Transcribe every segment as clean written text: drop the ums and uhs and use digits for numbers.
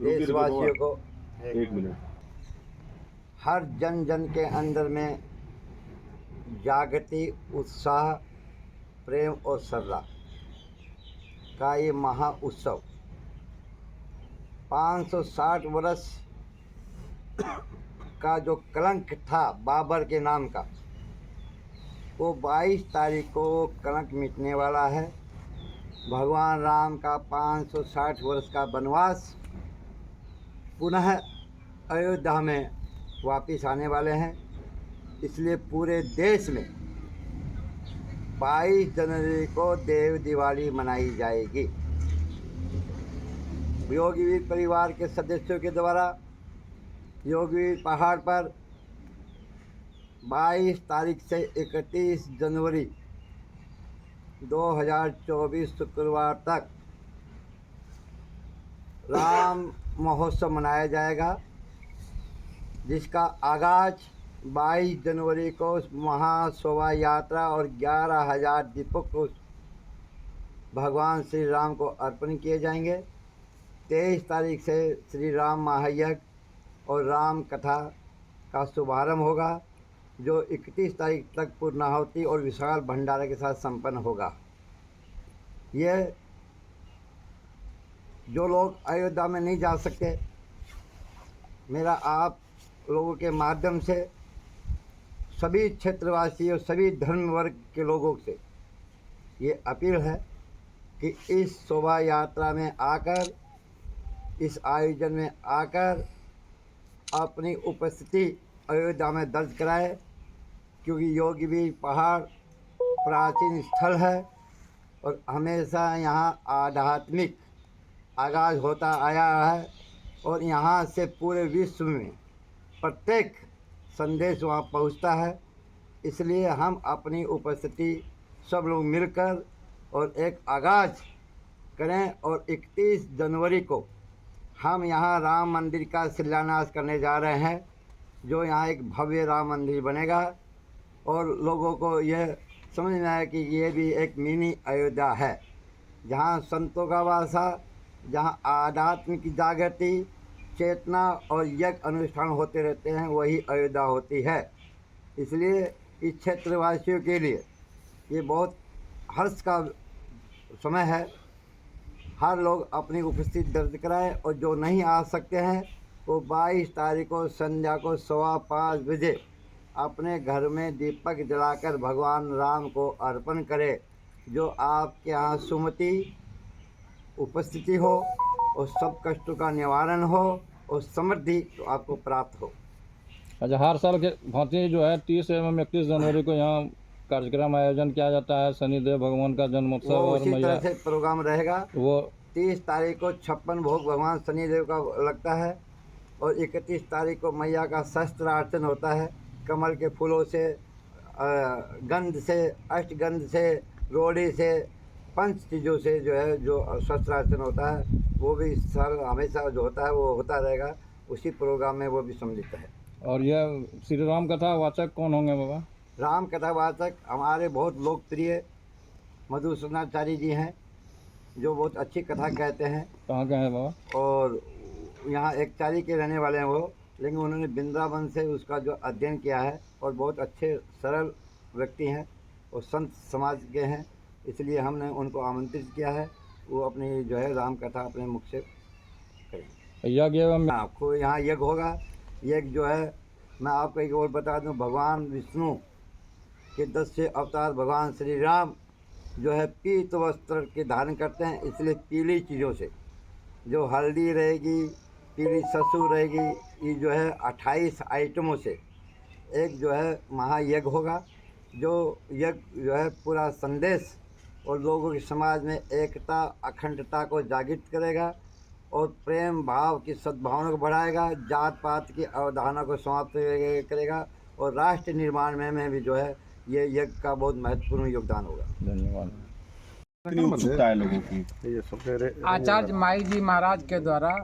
देशवासियों को एक मिनट। हर जन जन के अंदर में जागृति, उत्साह, प्रेम और श्रद्धा का ये महा उत्सव 560 वर्ष का जो कलंक था बाबर के नाम का, वो 22 तारीख को कलंक मिटने वाला है। भगवान राम का 560 वर्ष का वनवास पुनः अयोध्या में वापिस आने वाले हैं। इसलिए पूरे देश में 22 जनवरी को देव दिवाली मनाई जाएगी। योगीवीर परिवार के सदस्यों के द्वारा योगीवीर पहाड़ पर 22 तारीख से 31 जनवरी 2024 शुक्रवार तक राम महोत्सव मनाया जाएगा, जिसका आगाज 22 जनवरी को महाशोभा यात्रा और 11,000 दीपक को भगवान श्री राम को अर्पण किए जाएंगे। 23 तारीख से श्री राम महायज्ञ और राम कथा का शुभारंभ होगा, जो 31 तारीख तक पूर्णाहुति और विशाल भंडारे के साथ संपन्न होगा। ये जो लोग अयोध्या में नहीं जा सकते, मेरा आप लोगों के माध्यम से सभी क्षेत्रवासी और सभी धर्म वर्ग के लोगों से ये अपील है कि इस शोभा यात्रा में आकर, इस आयोजन में आकर अपनी उपस्थिति अयोध्या में दर्ज कराए, क्योंकि योगीवीर पहाड़ प्राचीन स्थल है और हमेशा यहाँ आध्यात्मिक आगाज होता आया है और यहाँ से पूरे विश्व में प्रत्येक संदेश वहाँ पहुँचता है। इसलिए हम अपनी उपस्थिति सब लोग मिलकर और एक आगाज करें और 31 जनवरी को हम यहाँ राम मंदिर का शिलान्यास करने जा रहे हैं, जो यहाँ एक भव्य राम मंदिर बनेगा और लोगों को यह समझना है कि ये भी एक मिनी अयोध्या है, जहाँ संतों का वासा, जहाँ आध्यात्म की जागृति, चेतना और यज्ञ अनुष्ठान होते रहते हैं, वही अयोध्या होती है। इसलिए इस क्षेत्रवासियों के लिए ये बहुत हर्ष का समय है। हर लोग अपनी उपस्थिति दर्ज कराएं और जो नहीं आ सकते हैं वो 22 तारीख को संध्या को 5:15 बजे अपने घर में दीपक जलाकर भगवान राम को अर्पण करें, जो आपके यहाँ सुमति उपस्थिति हो और सब कष्टों का निवारण हो और समृद्धि तो आपको प्राप्त हो। अच्छा, हर साल के भांति जो है 30 एवं 31 जनवरी को यहाँ कार्यक्रम आयोजन किया जाता है, शनिदेव भगवान का जन्मोत्सव और उसी तरह से प्रोग्राम रहेगा। वो 30 तारीख को 56 भोग भगवान शनिदेव का लगता है और 31 तारीख को मैया का शस्त्रार्चन होता है। कमल के फूलों से, गंध से, अष्टगंध से, रोड़ी से, 5 चीज़ों से जो है जो शस्त्रार्चन होता है, वो भी इस साल हमेशा जो होता है वो होता रहेगा। उसी प्रोग्राम में वो भी सम्मिलित है। और यह श्री राम कथा वाचक कौन होंगे बाबा? राम कथा वाचक हमारे बहुत लोकप्रिय मधुसूदनाचार्य जी हैं, जो बहुत अच्छी कथा कहते हैं। कहाँ के हैं बाबा? और यहाँ एक चारी के रहने वाले हैं वो, लेकिन उन्होंने वृंदावन से उसका जो अध्ययन किया है और बहुत अच्छे सरल व्यक्ति हैं और संत समाज के हैं। इसलिए हमने उनको आमंत्रित किया है, वो अपनी जो है राम कथा अपने मुख से करें। यज्ञ एवं आपको यहाँ यज्ञ होगा। यज्ञ जो है, मैं आपको एक और बता दूँ, भगवान विष्णु के 10 से अवतार भगवान श्री राम जो है पीत वस्त्र के धारण करते हैं। इसलिए पीली चीज़ों से, जो हल्दी रहेगी, पीली सरसों रहेगी, ये जो है 28 आइटमों से एक जो है महायज्ञ होगा, जो यज्ञ जो है पूरा संदेश और लोगों के समाज में एकता, अखंडता को जागृत करेगा और प्रेम भाव की सद्भावना को बढ़ाएगा, जात पात की अवधारणा को समाप्त करेगा और राष्ट्र निर्माण में भी जो है ये यज्ञ का बहुत महत्वपूर्ण योगदान होगा। धन्यवाद। उत्सुकता है लोगों की। आचार्य माई जी महाराज के द्वारा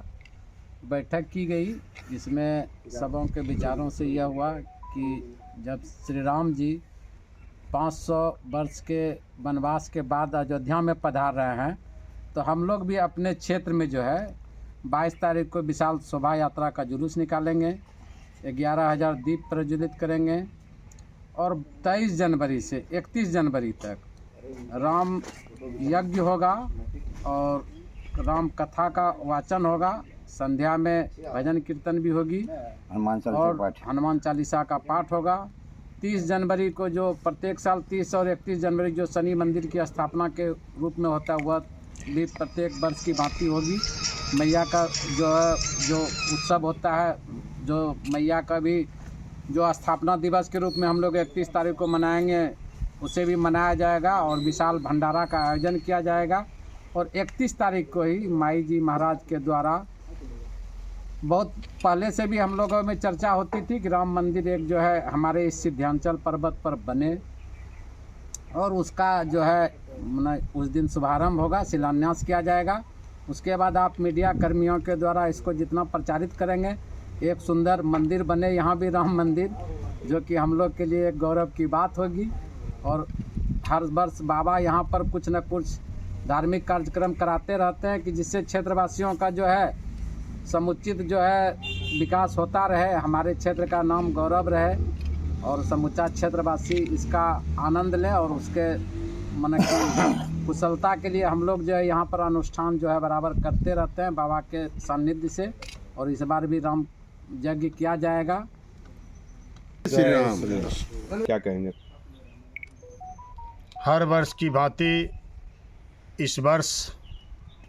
बैठक की गई, जिसमें सबों के विचारों से यह हुआ कि जब श्री राम जी 500 वर्ष के वनवास के बाद अयोध्या में पधार रहे हैं, तो हम लोग भी अपने क्षेत्र में जो है 22 तारीख को विशाल शोभा यात्रा का जुलूस निकालेंगे, 11,000 दीप प्रज्वलित करेंगे और 23 जनवरी से 31 जनवरी तक राम यज्ञ होगा और राम कथा का वाचन होगा। संध्या में भजन कीर्तन भी होगी और हनुमान चालीसा का पाठ होगा। 30 जनवरी को जो प्रत्येक साल 30 और 31 जनवरी जो शनि मंदिर की स्थापना के रूप में होता है वह भी प्रत्येक वर्ष की भांति होगी। मैया का जो उत्सव होता है, जो मैया का भी जो स्थापना दिवस के रूप में हम लोग 31 तारीख को मनाएंगे, उसे भी मनाया जाएगा और विशाल भंडारा का आयोजन किया जाएगा। और 31 तारीख को ही माई जी महाराज के द्वारा बहुत पहले से भी हम लोगों में चर्चा होती थी कि राम मंदिर एक जो है हमारे इस सिद्धांचल पर्वत पर बने और उसका जो है उस दिन शुभारंभ होगा, शिलान्यास किया जाएगा। उसके बाद आप मीडिया कर्मियों के द्वारा इसको जितना प्रचारित करेंगे, एक सुंदर मंदिर बने यहाँ भी राम मंदिर, जो कि हम लोग के लिए एक गौरव की बात होगी। और हर वर्ष बाबा यहाँ पर कुछ न कुछ धार्मिक कार्यक्रम कराते रहते हैं कि जिससे क्षेत्रवासियों का जो है समुचित जो है विकास होता रहे, हमारे क्षेत्र का नाम गौरव रहे और समूचा क्षेत्रवासी इसका आनंद लें और उसके मन की कुशलता के लिए हम लोग जो है यहाँ पर अनुष्ठान जो है बराबर करते रहते हैं बाबा के सानिध्य से। और इस बार भी राम यज्ञ किया जाएगा। श्री राम। क्या कहेंगे? हर वर्ष की भांति इस वर्ष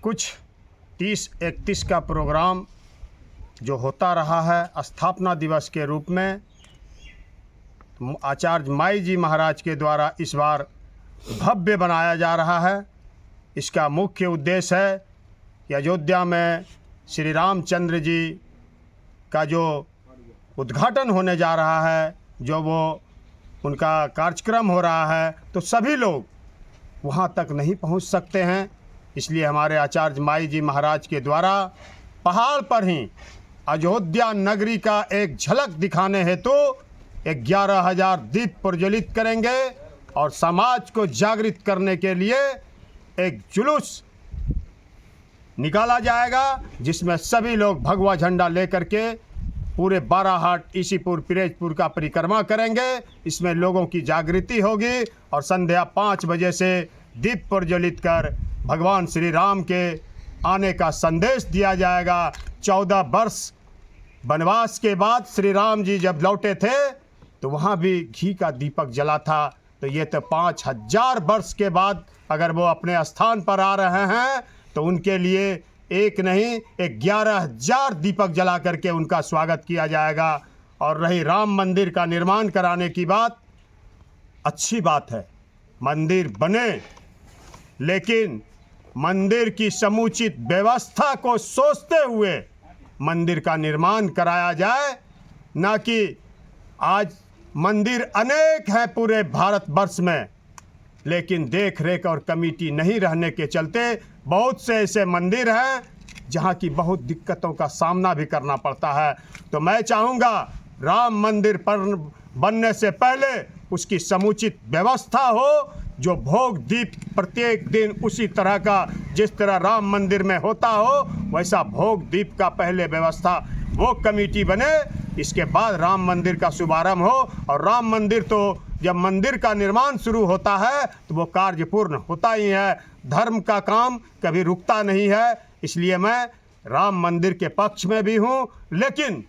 कुछ 30-31 का प्रोग्राम जो होता रहा है स्थापना दिवस के रूप में आचार्य माई जी महाराज के द्वारा इस बार भव्य बनाया जा रहा है। इसका मुख्य उद्देश्य है कि अयोध्या में श्री रामचंद्र जी का जो उद्घाटन होने जा रहा है, जो वो उनका कार्यक्रम हो रहा है, तो सभी लोग वहाँ तक नहीं पहुँच सकते हैं। इसलिए हमारे आचार्य माई जी महाराज के द्वारा पहाड़ पर ही अयोध्या नगरी का एक झलक दिखाने हेतु 11,000 दीप प्रज्वलित करेंगे और समाज को जागृत करने के लिए एक जुलूस निकाला जाएगा, जिसमें सभी लोग भगवा झंडा लेकर के पूरे बाराहाट, ईसीपुर, पिरेजपुर का परिक्रमा करेंगे। इसमें लोगों की जागृति होगी और संध्या 5 बजे से दीप प्रज्वलित कर भगवान श्री राम के आने का संदेश दिया जाएगा। 14 वर्ष वनवास के बाद श्री राम जी जब लौटे थे तो वहाँ भी घी का दीपक जला था, तो ये तो 5000 वर्ष के बाद अगर वो अपने स्थान पर आ रहे हैं तो उनके लिए एक नहीं 11,000 दीपक जला करके उनका स्वागत किया जाएगा। और रही राम मंदिर का निर्माण कराने की बात, अच्छी बात है, मंदिर बने, लेकिन मंदिर की समुचित व्यवस्था को सोचते हुए मंदिर का निर्माण कराया जाए, ना कि आज मंदिर अनेक हैं पूरे भारतवर्ष में, लेकिन देख रेख और कमेटी नहीं रहने के चलते बहुत से ऐसे मंदिर हैं जहां की बहुत दिक्कतों का सामना भी करना पड़ता है। तो मैं चाहूँगा राम मंदिर पर बनने से पहले उसकी समुचित व्यवस्था हो, जो भोग दीप प्रत्येक दिन उसी तरह का जिस तरह राम मंदिर में होता हो वैसा भोग दीप का पहले व्यवस्था वो कमेटी बने, इसके बाद राम मंदिर का शुभारंभ हो। और राम मंदिर तो जब मंदिर का निर्माण शुरू होता है तो वो कार्य पूर्ण होता ही है, धर्म का काम कभी रुकता नहीं है। इसलिए मैं राम मंदिर के पक्ष में भी हूँ, लेकिन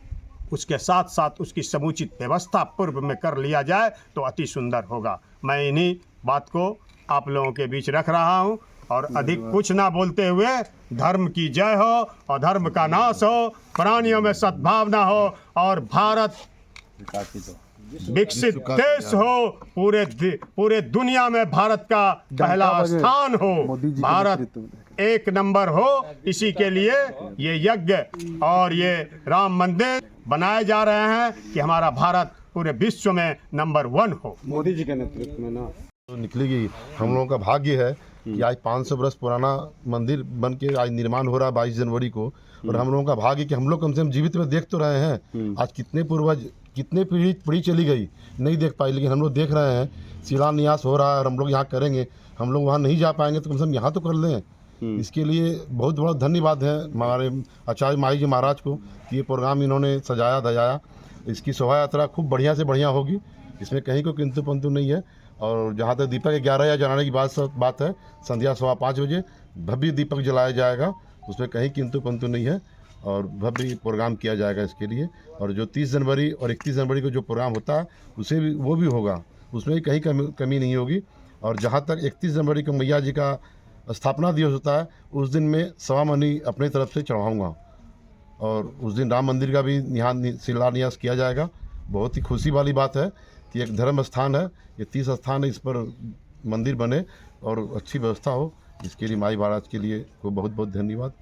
उसके साथ साथ उसकी समुचित व्यवस्था पूर्व में कर लिया जाए तो अति सुंदर होगा। मैं इन्हीं बात को आप लोगों के बीच रख रहा हूँ और अधिक कुछ ना बोलते हुए धर्म की जय हो और धर्म का नाश हो, प्राणियों में सद्भावना हो और भारत विकसित देश हो, पूरे दुनिया में भारत का पहला स्थान हो, भारत एक नंबर हो। इसी के लिए ये यज्ञ और ये राम मंदिर बनाए जा रहे हैं कि हमारा भारत पूरे विश्व में नंबर 1 हो। मोदी जी के नेतृत्व में ना तो निकलेगी। हम लोगों का भाग्य है कि आज 500 वर्ष पुराना मंदिर बन के आज निर्माण हो रहा है 22 जनवरी को, और हम लोगों का भाग्य कि हम लोग कम से कम जीवित में देख तो रहे हैं। आज कितने पूर्वज कितने पीढ़ी चली गई नहीं देख पाई, लेकिन हम लोग देख रहे हैं शिलान्यास हो रहा है और हम लोग यहाँ करेंगे। हम लोग वहाँ नहीं जा पाएंगे तो कम से कम यहाँ तो कर लें। इसके लिए बहुत बहुत धन्यवाद है हमारे आचार्य माई जी महाराज को कि ये प्रोग्राम इन्होंने सजाया धजाया। इसकी शोभा यात्रा खूब बढ़िया से बढ़िया होगी, इसमें कहीं कोई किंतु पंतु नहीं है। और जहाँ तक दीपक 11 या जलाने की बात है, संध्या 5:15 बजे भव्य दीपक जलाया जाएगा, उसमें कहीं किंतु पंतु नहीं है और भव्य प्रोग्राम किया जाएगा इसके लिए। और जो 30 जनवरी और 31 जनवरी को जो प्रोग्राम होता है उसे भी वो भी होगा, उसमें भी कहीं कमी नहीं होगी। और जहाँ तक 31 जनवरी को मैया जी का स्थापना दिवस होता है, उस दिन मैं 1.25 मनी अपनी तरफ से चढ़ाऊँगा और उस दिन राम मंदिर का भी शिलान्यास किया जाएगा। बहुत ही खुशी वाली बात है कि एक धर्म स्थान है, ये 30 स्थान है, इस पर मंदिर बने और अच्छी व्यवस्था हो। इसके लिए माई महाराज के लिए को बहुत बहुत धन्यवाद।